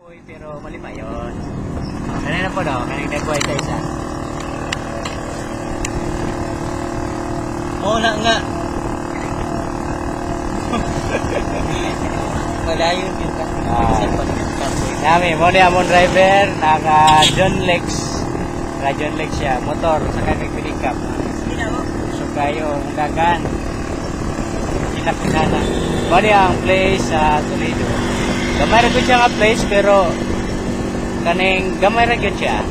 Uy, pero mali pa yun. Kanina po daw, kanina po ay isa. Oo na nga. Wala yun yun ka. Nami, mo niya mong driver, naka John Lex. Naka John Lex siya, motor, saka nagpilikap. So kayo, dagan. Pinapinala. Mo niya ang place sa Toledo. Gamay rin siya nga place, pero kaning gamay rin siya.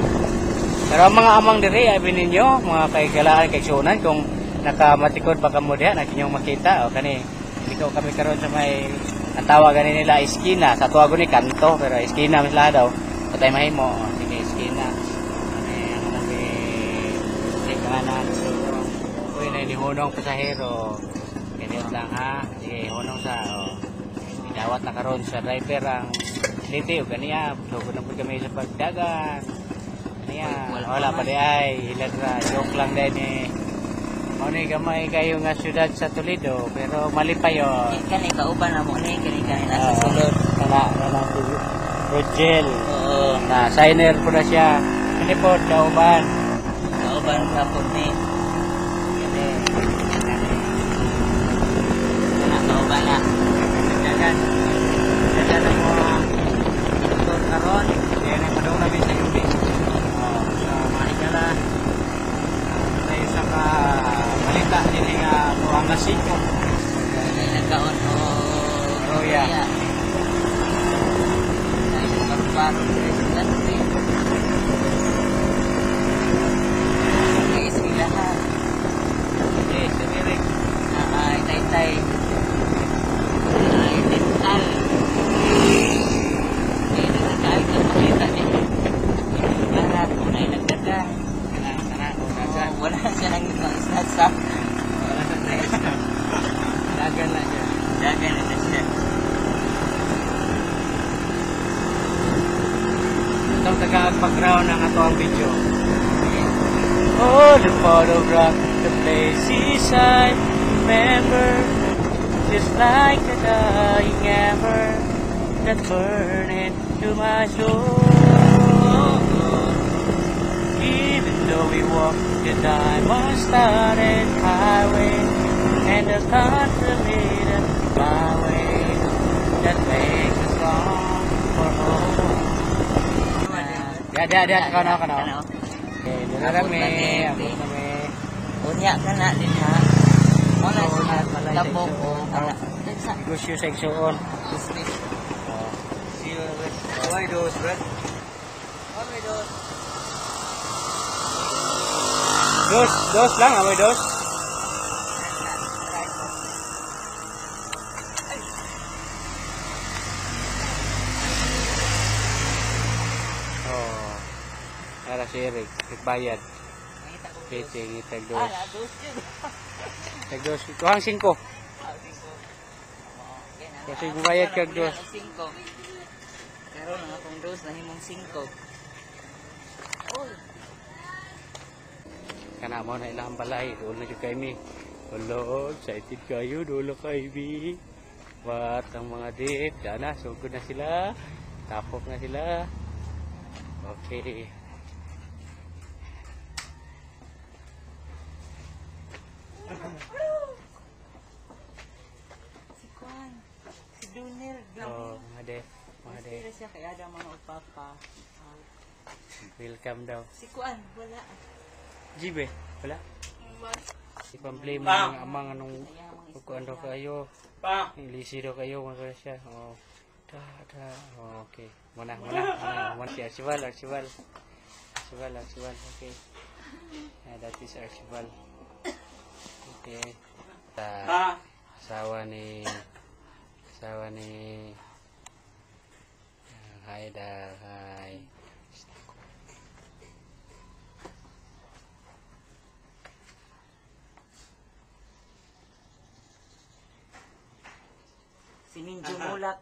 Pero ang mga amang diri, abi ninyo, mga kaigalaan, kaigsunan, kung nakamatikod baka mo diyan, nakinyong makita. O kani, ikaw kami karon sa may ang tawagan nila eskina, sa tuwago ni kanto, pero eskina misla daw. Patay mahimo, sige eskina. Ano nabi kanan so uy na hunong pasahero. Ganit lang ha. Sige, hunong sa idawat na karon sa driver ang liti o ganiya. Sugod na po kami sa pagdagan. Kaniya, wala pa di ay ilan ra joke lang din eh. Muna gamay kayo nga syudad sa Toledo, pero mali pa yun. Kani kauban na mo ni kani nasa sulod. Kana si Rogel. Oo. Na signer po na siya. Kani po kauban. Kauban ka po ni. Kani. Kana kauban na. Dagan. Dagan ang mga motor karon. Kaya padung na sa yubi. Sa mahigala. Tayo sa malita nila nga buwang nasiko. Nagkaon o Roya. Baru nanti isilahan Sendiri. ay tay ay dental ini nakait na makita ni para kung ay nagdagan wala siya nang istat sa Wala sa tayo. Dagan na siya. dagan na siya. Itong taga-background ng ato ang video. Oh, the photograph, the places I remember, just like a dying ember that burned into my soul. Even though we walked the diamond-studded highway and the contemplated byway that makes us long for home. Dia kano. Okay, dito kami. Abot kami. Unya ka na din ha. Wala sa labog o wala. Negosyo sa igsuon. Business. See you later. Why those, Brad? Okay, dos. Dos lang, amoy dos. Oh. Para si Eric, bayad. Piting itag dos. Dos yun. Tag dos. Tuhang 5. Kasi gubayad kag dos. 5. Karon ang akong dos na himong 5. Oy. Kana mo na ilang balay, doon na jud kay mi. Hello, excited kayo, dulo kay mi. Wat ang mga dip, dana sugod na sila. Tapok na sila. Okay. Si Kwan. Si Dunir. Oh, mga dip, mga dip. Pero siya kaya ada mga upapa. Welcome daw. Si Kwan, wala. Jibe, wala. Ipamplay mo ng amang anong kukuan daw kayo. Ilisi daw kayo, mga siya. Oh. Oh, okay. Muna. Si Archival. Archival, okay. That is Archival. Okay. Asawa ni hi da, hi. Si Minjo Mulak.